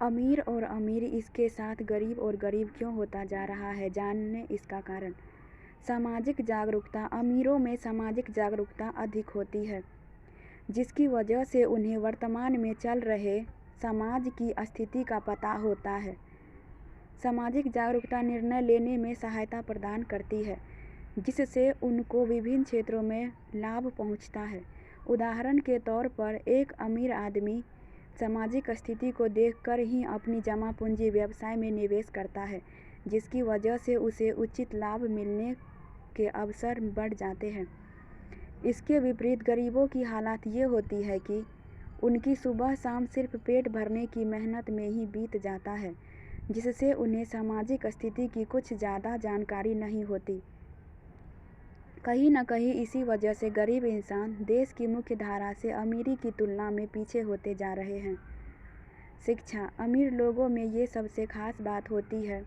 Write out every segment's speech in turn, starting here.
अमीर और अमीर इसके साथ गरीब और गरीब क्यों होता जा रहा है, जानें इसका कारण। सामाजिक जागरूकता। अमीरों में सामाजिक जागरूकता अधिक होती है, जिसकी वजह से उन्हें वर्तमान में चल रहे समाज की स्थिति का पता होता है। सामाजिक जागरूकता निर्णय लेने में सहायता प्रदान करती है, जिससे उनको विभिन्न क्षेत्रों में लाभ पहुंचता है। उदाहरण के तौर पर एक अमीर आदमी सामाजिक स्थिति को देखकर ही अपनी जमा पूंजी व्यवसाय में निवेश करता है, जिसकी वजह से उसे उचित लाभ मिलने के अवसर बढ़ जाते हैं। इसके विपरीत गरीबों की हालत ये होती है कि उनकी सुबह शाम सिर्फ पेट भरने की मेहनत में ही बीत जाता है, जिससे उन्हें सामाजिक स्थिति की कुछ ज़्यादा जानकारी नहीं होती। कहीं न कहीं इसी वजह से गरीब इंसान देश की मुख्य धारा से अमीरी की तुलना में पीछे होते जा रहे हैं। शिक्षा। अमीर लोगों में ये सबसे खास बात होती है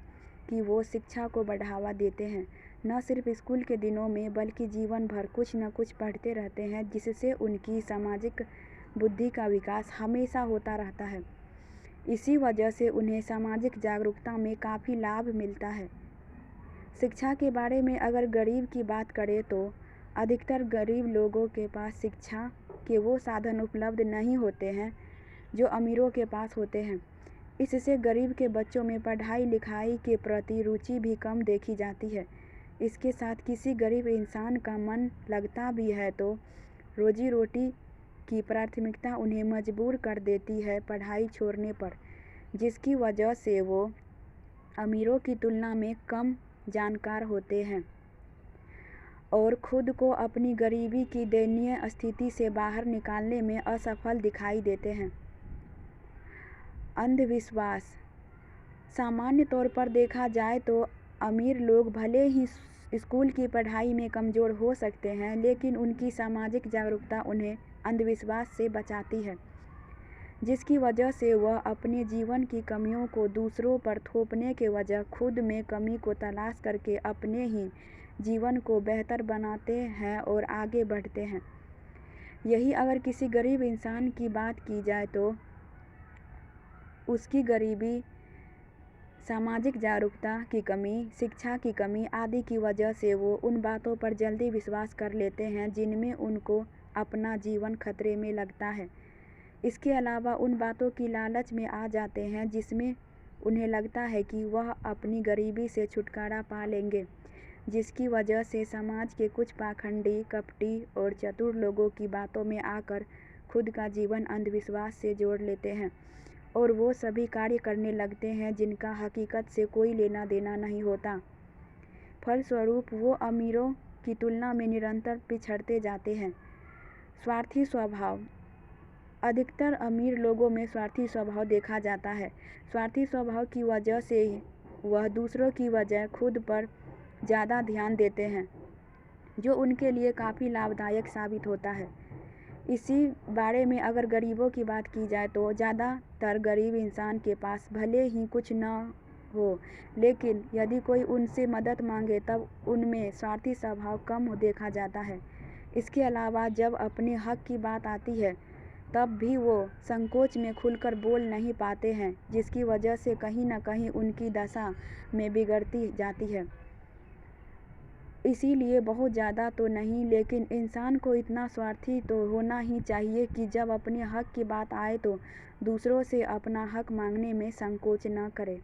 कि वो शिक्षा को बढ़ावा देते हैं। न सिर्फ स्कूल के दिनों में बल्कि जीवन भर कुछ न कुछ पढ़ते रहते हैं, जिससे उनकी सामाजिक बुद्धि का विकास हमेशा होता रहता है। इसी वजह से उन्हें सामाजिक जागरूकता में काफ़ी लाभ मिलता है। शिक्षा के बारे में अगर गरीब की बात करें तो अधिकतर गरीब लोगों के पास शिक्षा के वो साधन उपलब्ध नहीं होते हैं जो अमीरों के पास होते हैं। इससे गरीब के बच्चों में पढ़ाई लिखाई के प्रति रुचि भी कम देखी जाती है। इसके साथ किसी गरीब इंसान का मन लगता भी है तो रोजी रोटी की प्राथमिकता उन्हें मजबूर कर देती है पढ़ाई छोड़ने पर, जिसकी वजह से वो अमीरों की तुलना में कम जानकार होते हैं और खुद को अपनी गरीबी की दयनीय स्थिति से बाहर निकालने में असफल दिखाई देते हैं। अंधविश्वास। सामान्य तौर पर देखा जाए तो अमीर लोग भले ही स्कूल की पढ़ाई में कमज़ोर हो सकते हैं, लेकिन उनकी सामाजिक जागरूकता उन्हें अंधविश्वास से बचाती है, जिसकी वजह से वह अपने जीवन की कमियों को दूसरों पर थोपने के वजह खुद में कमी को तलाश करके अपने ही जीवन को बेहतर बनाते हैं और आगे बढ़ते हैं। यही अगर किसी गरीब इंसान की बात की जाए तो उसकी गरीबी, सामाजिक जागरूकता की कमी, शिक्षा की कमी आदि की वजह से वो उन बातों पर जल्दी विश्वास कर लेते हैं जिनमें उनको अपना जीवन खतरे में लगता है। इसके अलावा उन बातों की लालच में आ जाते हैं जिसमें उन्हें लगता है कि वह अपनी गरीबी से छुटकारा पा लेंगे, जिसकी वजह से समाज के कुछ पाखंडी, कपटी और चतुर लोगों की बातों में आकर खुद का जीवन अंधविश्वास से जोड़ लेते हैं और वो सभी कार्य करने लगते हैं जिनका हकीकत से कोई लेना देना नहीं होता। फलस्वरूप वो अमीरों की तुलना में निरंतर पिछड़ते जाते हैं। स्वार्थी स्वभाव। अधिकतर अमीर लोगों में स्वार्थी स्वभाव देखा जाता है। स्वार्थी स्वभाव की वजह से वह दूसरों की बजाय खुद पर ज़्यादा ध्यान देते हैं, जो उनके लिए काफ़ी लाभदायक साबित होता है। इसी बारे में अगर गरीबों की बात की जाए तो ज़्यादातर गरीब इंसान के पास भले ही कुछ न हो, लेकिन यदि कोई उनसे मदद मांगे तब उनमें स्वार्थी स्वभाव कम देखा जाता है। इसके अलावा जब अपने हक की बात आती है तब भी वो संकोच में खुलकर बोल नहीं पाते हैं, जिसकी वजह से कहीं न कहीं उनकी दशा में बिगड़ती जाती है। इसीलिए बहुत ज़्यादा तो नहीं, लेकिन इंसान को इतना स्वार्थी तो होना ही चाहिए कि जब अपने हक की बात आए तो दूसरों से अपना हक मांगने में संकोच न करे।